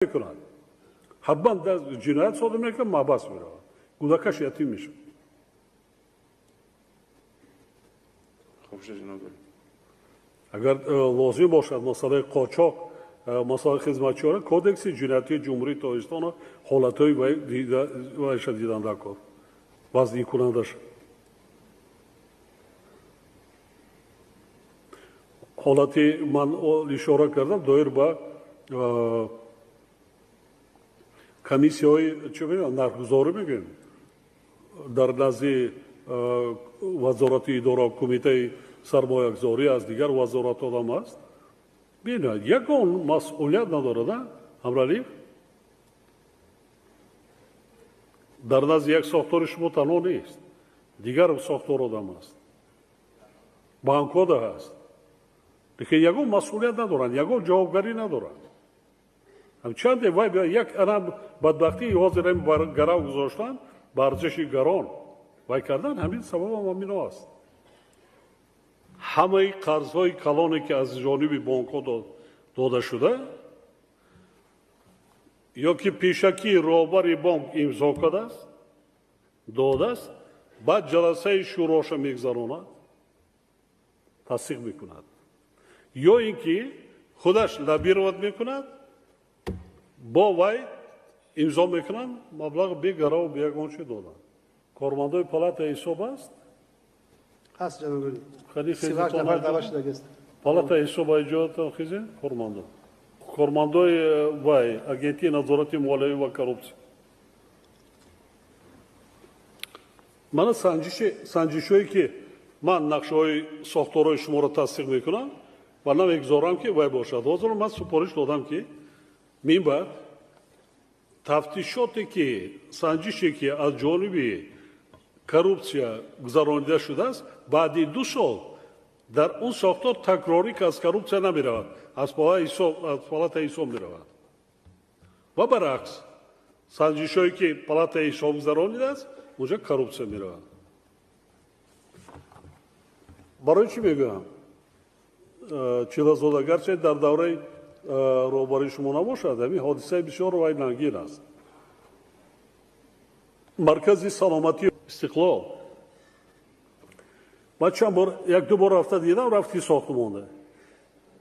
میکنند. حتما جنایت صادر میکنه محبس میره. کودکش یتیم میشه. اگر لازم باشد مسئله قاچاق مسائل خدمتچیان کودکس جنایتی جمهوری تاجیکستان حالتهای وایش دیدن دکار وضعی کنندش حالتی من اشاره کردم دایر با کمیسیای چه میگن نرخگذاری میگن در نزد وزارت اداره کمیته سرمایه‌گذاری از دیگر وزارت آدم است ببینید یکون مسئولیت ندارد همراهی در نزد یک ساختار شما تنها نیست دیگر ساختار آدم است بانک‌ها هست دیگه یکون مسئولیت ندارند یکون جوابگاری ندارند هم چند وای یک انم بدبختی حاضریم گراو گذاشتن به ارزش گران وای کردن همین سبب هم همین است همه قرضهای کلانی که از جانب بانک‌ها داده شده یا که پیشکی راهبر بانک امضا کرده است داده است بعد جلسه شوراش میگذراند تصدیق میکند یا اینکه خودش لبی روت میکند با وای امضا میکنند مبلغ بیگرا و بیگان چی دادن کارمندای پالات حساب است هست جناب ولی خیلی سیواک نفر دعوت شده است پالات حساب ایجاد خیزه کارمندای وای اگنتی نظارت مالی و کارپسی من سنجشی که من نقشه ساختارهای شما را تصدیق میکنم و نمیگذارم که وای باشد حاضر من سپارش دادم که میبر تفتیشاتی که سنجشی که از جانب کارپسیا گذرانیده شده است بعد 2 سال در اون ساختار تکراری که از کارپسیا نمیرود از پالات حساب میرود و برعکس سنجشی که پالات حساب گذرانیده است اونجا کارپسیا میرود برای چی میگم چیلازاده گرچه در دوره روباری شما نباشد همین حادثه بسیار وای ننگین است مرکز سلامتی استقلال من چند بار یک دو بار رفته دیدم رفتی ساختمانه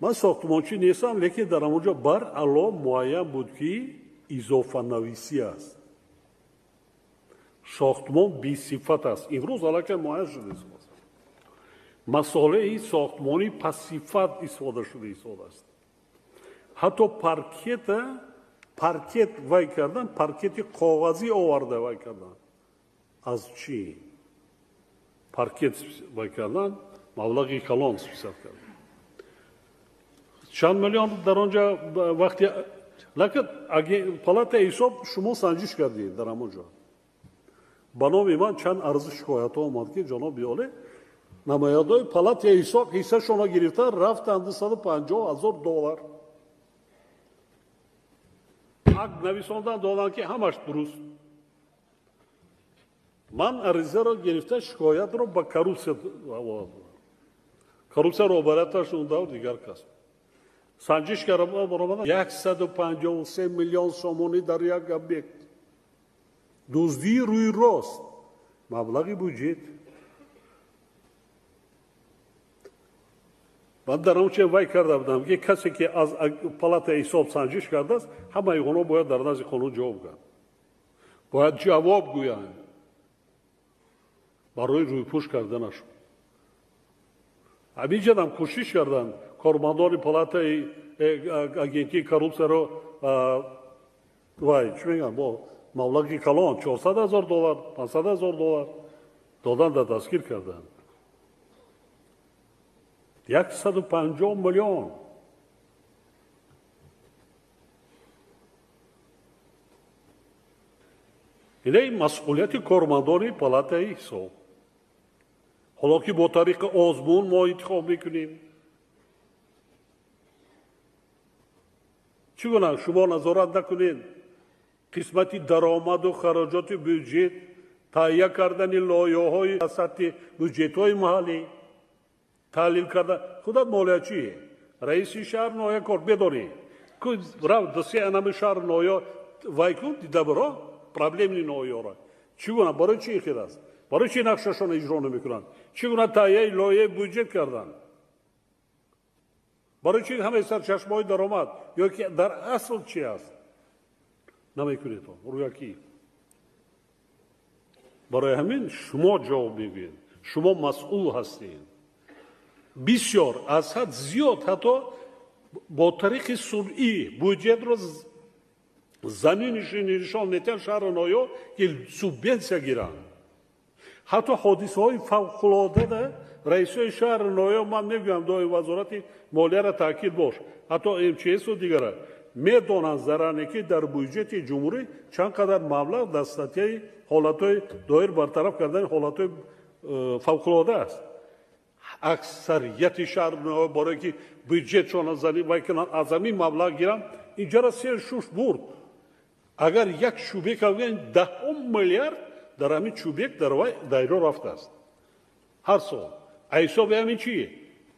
من ساختمانچی نیستم لیکن در اونجا بر علا معین بود که اضافه نویسی است ساختمان بی صفت است امروز علاقه معین شده است مسئله ساختمانی پس صفت استفاده شده است حتی پارکت وای کردن پارکت کاغذی آورده وای کردن از چی پارکت وای کردن مبلغی کلان حساب کردن چند میلیون در آنجا وقتی لکن اگه پالات حساب شما سنجش کردید در آنجا به نام من چند عرض شکایت ها آمد که جناب بیاله نمایندای پالات حساب حصه شما گرفته رفتند $150,000 حق نویساندن دادن که همش درست من عریضه را گرفته شکایت را به کارپسیا را براتشون داد دیگر کس سنجش کردم برآمدن 153 میلیون سومانی در یک ابیکت دزدی روی راست مبلغی بودجه من در اون چه وای کرده بودم که کسی که از پالات حساب سنجش کرده است همه اینا باید در نزد قانون جواب گویند باید جواب گویند برای رویپوش کردنش همینجا هم کوشش کردن کارمندان پالات اگنتی کارپسیا رو وای چی میگن با مبلغی کلان $400,000 $500,000 دادن در دستگیر کردن 150 میلیون این مسئولیت کارمندان پالات حساب حالا که با طریق آزمون ما انتخاب میکنیم چگونه شما نظارت نکنید قسمتی درآمد و خراجات بودجه تهیه کردن لایحه‌های سطح بودجه‌های محلی تحلیل کردن خودت مالیاتچیه رئیس شهر نهایت کار بدانی Рав даси анами шар ноё вайкун дидабро проблемни ноёра. Чӣ гуна барои чӣ ихир аст? барои чӣ нақшашона иҷро намекунанд? Чӣ гуна таҳияи лоиҳаи бюджет карданд? барои чӣ ҳамаи сарчашмаҳои даромад ёки дар асл чӣ аст? намекунед рӯякӣ. барои ҳамин шумо ҷавоб мегӯед. шумо масъул ҳастед. бисёр аз ҳад зиёд ҳатто бо тариқи сунъӣ бюджетро заминишин нишон метиҳанд шаҳри ноё ки субвенсия гиранд. ҳатто ҳодисаҳои фавқулодда раисои шаҳри ноё ман мегӯям доим вазорати молияро таъкид бош ҳатто мчсу дигара медонанд зараре ки дар бюджети ҷумҳурӣ чанд қадар маблағ дар статьяи ҳолатҳои доир бартараф кардани ҳолатҳои фавқулодда аст. аксарияти шаҳри ноё барое ки бюджетшона вай кунанд аз ҳамин маблағ гиранд инҷара сер шуш бурд. агар як чӯбек авган 10 миллиард дар ҳамин чӯбек дар вай дайро рафтааст ҳар сол. ҳисоби ҳамин чие?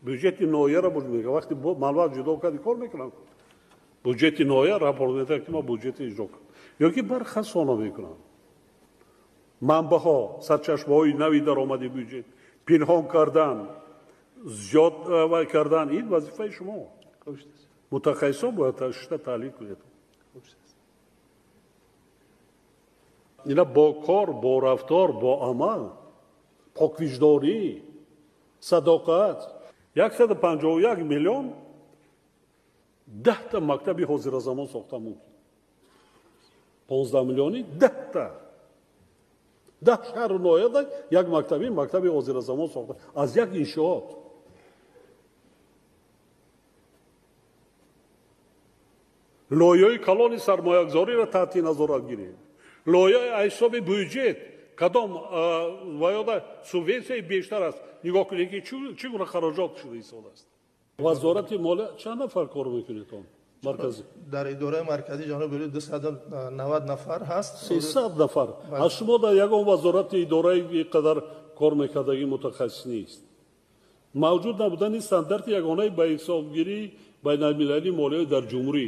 бюджети ноҳияро мега вақти маблағ ҷудо карди кор мекунам. бюджети ноҳия рапорт метавад ки ма бюджети иҷро кардам ёки бархасона мекунам. манбаъҳо сарчашмаҳои нави даромади бюджет пинҳон кардан зиёд кардан ин вазифаи шумо. мутахассисон бояд шуда таҳлил кунед. ина бо кор бо рафтор бо амал поквиҷдорӣ садоқат 151 миллион 10 та мактаби ҳозиразамон сохта мумкин. 15 миллиони 10 та 10 шаҳру ноҳияда як мактаби ҳозиразамон сохта аз як иншоот. лоиҳаи калони сармоягузориро таҳти назорат гиред. лоиҳаи ҳисоби бюджет кадом ваёда субвенсияи бештар аст нигоҳ кунед ки чӣ гуна хароҷот шуда ҳисоб аст. вазорати молия чанд нафар кор мекунед? марказӣ дар идораи марказӣ ҷаноби вали 290 нафар ҳаст. 300 нафар. аз шумо дар ягон вазорати идораи қадар кор мекардагӣ мутахассис нест. мавҷуд набудани стандарти ягонаи ба ҳисобгирии байналмилалии молия дар ҷумҳурӣ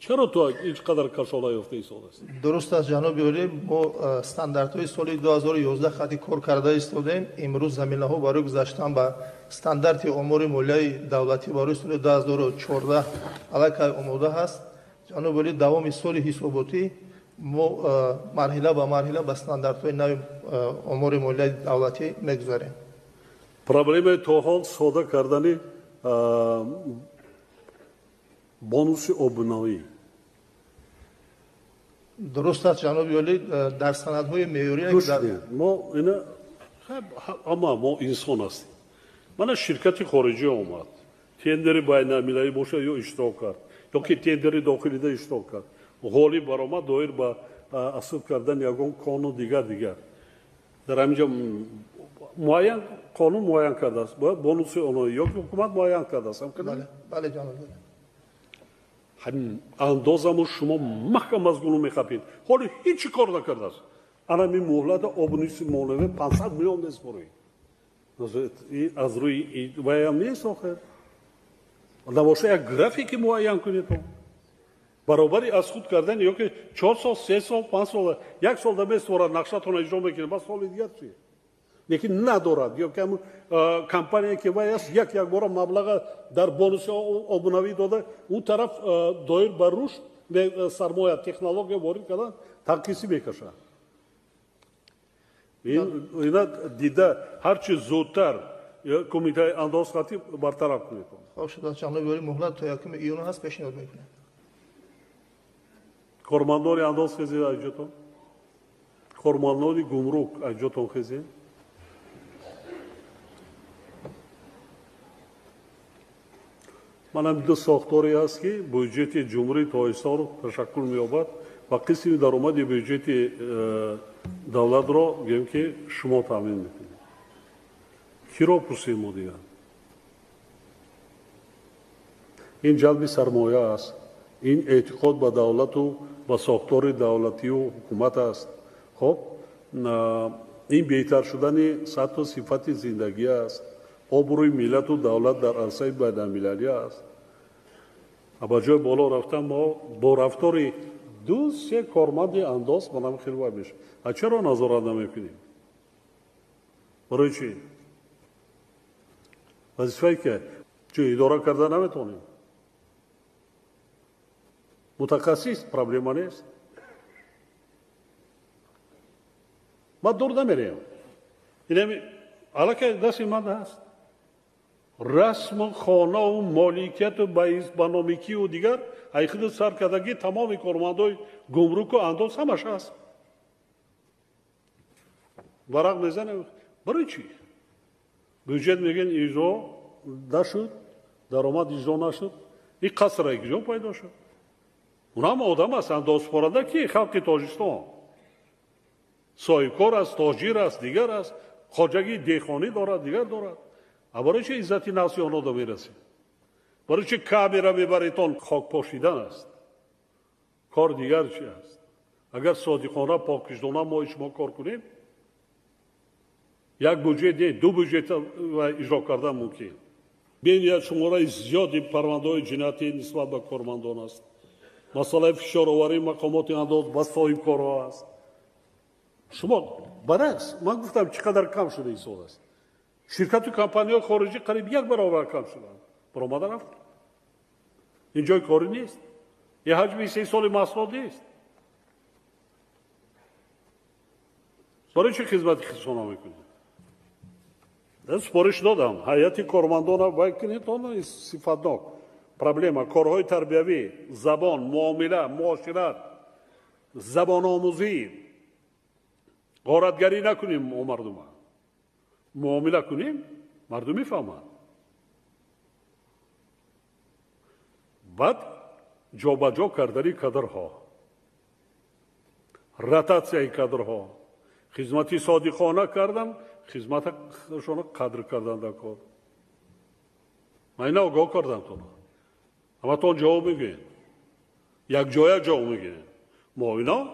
чаро то ин қадар кашола ёфта ҳисоб аст? дуруст аст ҷаноби вали мо стандартҳои соли 2011 хати кор карда истодем. имрӯз заминаҳо барои гузаштан ба стандарти омори молияи давлатӣ барои соли 2014 аллакай омода ҳаст. ҷаноби вали давоми соли ҳисоботӣ мо марҳила ба марҳила ба стандартҳои нави омори молияи давлатӣ мегузарем. проблемаи то ҳол сода кардани бонуси обунавӣ. дуруст аст ҷаноби вали дар санадҳои меъёрие мо инсон ҳастем. мана ширкати хориҷӣ омад тендери байналмилалӣ бошад ё иштирок кард ёки тендери дохилида иштирок кард ғолиб баромад доир ба асл кардани ягон қонун дигар дар ҳаминҷо муайян қонун муайян кардааст бояд бонуси онҳо ёки ҳукумат муайян кардааст. бале ҷаноби андозаму шумо маҳкам аз гулӯ мехапед ҳоли ҳеҷ кор накардааст. анами муҳлата обуниси молияве 500 миллион меспоред аз рӯи ваям нест охир набоша як графики муайян кунед баробари аз худ кардани ёки 4 сол 3 сол 5 сол як сол да меспорад нақшатона иҷро мекунед бас соли дигар чи лекин надорад ёки ҳамн компания ки вай аст як бора маблаға дар бонуси обунавӣ дода он тараф доир ба рушд сармоя технология ворид кардан танқисӣ мекашад. ина дида ҳарчи зудтар кумитаи андозхатӣ бартараф кунед. хоб шуд ҷаноби вали муҳлат то 1 июн ҳаст пешниҳод мекунем. кормандони андозхезӣ аҷотон кормандони гумрук аҷотон хезӣ манам ду сохторе ҳаст ки бюджети ҷумҳурӣ то ҳисор ташаккул меёбад ва қисми даромади бюджети давлатро гӯем ки шумо таъмин мекунед. киро пурсем мо дигар? ин ҷалби сармоя аст. ин эътиқод ба давлату ба сохтори давлатию ҳукумат аст. хоб ин беҳтар шудани сатҳу сифати зиндагӣ аст. обрӯи миллату давлат дар арсаи байналмилалӣ аст. با جای بالا رفتم ما با رفتار دوست یک کارمند انداز منم خیلی وای میشه. چرا نظارت نمیکنیم؟ برای چی؟ وظیفه‌ای که چه اداره کردن نمیتونیم. متخصص پرابلم نیست. ما دور نمیریم. اینم علاقه دست من هست. رسم خانه و مالکیت و بانامیکی و دیگر ایخود سرکردگی تمام کارمندای گمرک و انداز همش هست. ورق میزنه. برای چی؟ بودجه میگن اجرا نشد، درآمد اجرا نشد. این قصر اجرا پیدا شد. اونم آدم است انداز پرنده که خلق تاجیکستان صاحبکار است، تاجر است، دیگر است، خواجگی دیخانی دارد، دیگر دارد. برای چه عزتی نفسی آنها دا میرسید؟ برای چه کعبه را میبریتان خاک پاشیدن است؟ کار دیگر چی است؟ اگر صادقانه پاکیزانه ما شما کار کنیم یک بودجه ده دو بودجه اجرا کردن ممکن. بین شماره زیادی پرونده‌های جنایتی نسبت به کارمندان است. مسئله فشار آوری مقامات انداز با صاحبکارها است. شما برعکس من گفتم چقدر کم شده این سال است. شرکت و کمپانی‌های خارجی قریب یک برابر کم شدن. برآمده رفت. این جای کاری نیست. یه حجم 3 سال محصولات نیست. برای چه خدمتی خدمت میکنید؟ سپارش دادم هیئت کارمندان را باید کنید تا صفتناک پرابلم کارهای تربیوی، زبان، معامله، معاشرت، زبان آموزی غارتگری نکنیم او مردم معامله کنیم مردم میفهمند. بعد جابجا کردنی کادرها، رتاتسیای کادرها، خدمتی صادقانه کردن، خدمتشون قدر کردن در کار. من اینا آگاه کردم تو اما تو جواب میگین یک جای جواب میگین ما اینا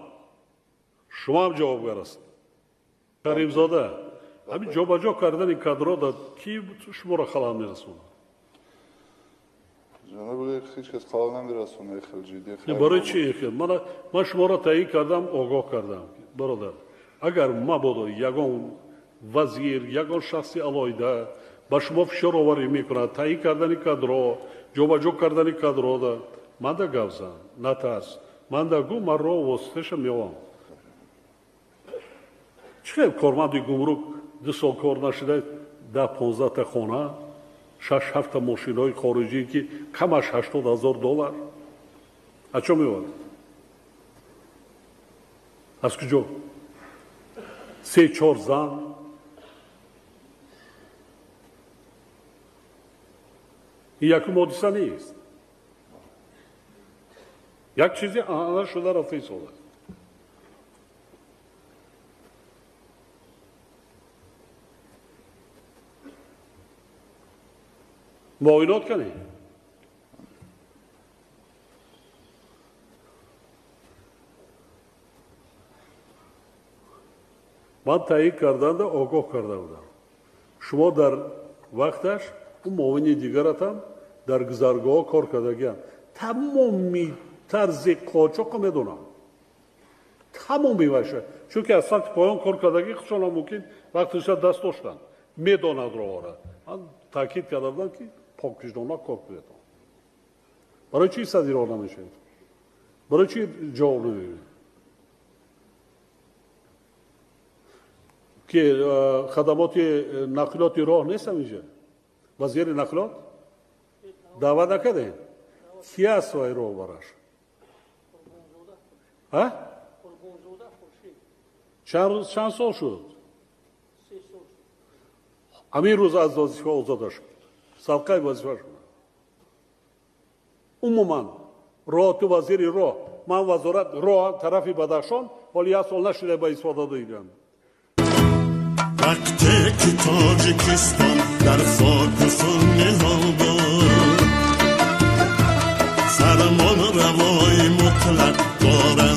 شما هم جوابگر هست. کریم زاده همین جابجا کردن این کادرها داد کی شما را خلال میرسونه؟ جناب هیچ کس خلال نمیرسونه. خیلی برای چی؟ من شما را تایید کردم آگاه کردم برادر. اگر مبادا یگان وزیر یگان شخصی علایده با شما فشار آوری میکنه تایید کردن کادرها جابجا کردن کادرها دا من دا گوزم نترس من دا گو من را واسطش میوام. چه کارمند گمرک 2 سال کار نشده 10-15 تا خانه 6-7 تا ماشینای خارجی که کمش $80,000 از چه میواد؟ از کجا؟ 3-4 زن این یکی حادثه نیست. یک چیزی آنها شده رفته ساله. معاینات کنید. من تایید کردن دا آگاه کرده بودم. شما در وقتش اون معاون دیگرت هم در گذرگاه کار کردگی تمامی طرز قاچاق میدونم تمامی باشه چون که از ساعت پایان کار کردگی خودشان هم ممکن وقتش دست داشتن میداند رو آره. من تاکید کردم که پاکیزانه کار کنید. برای چی صدیرا نمیشه؟ برای چی جواب نمیدید؟ که خدمات نقلیات راه نیست میشه. وزیر نقلیات دعوت نکرده کی است وای رو براش؟ ها؟ چند سال شد؟ همین روز از وظیفه آزاد شد. سابقه وظیفه شد. عموما راه تو وزیر راه من وزارت راه طرفی بدخشان ولی یک سال نشده به استفاده دیدم. وقتی که تاجیکستان در خاک خون سرمان روای مطلق دارد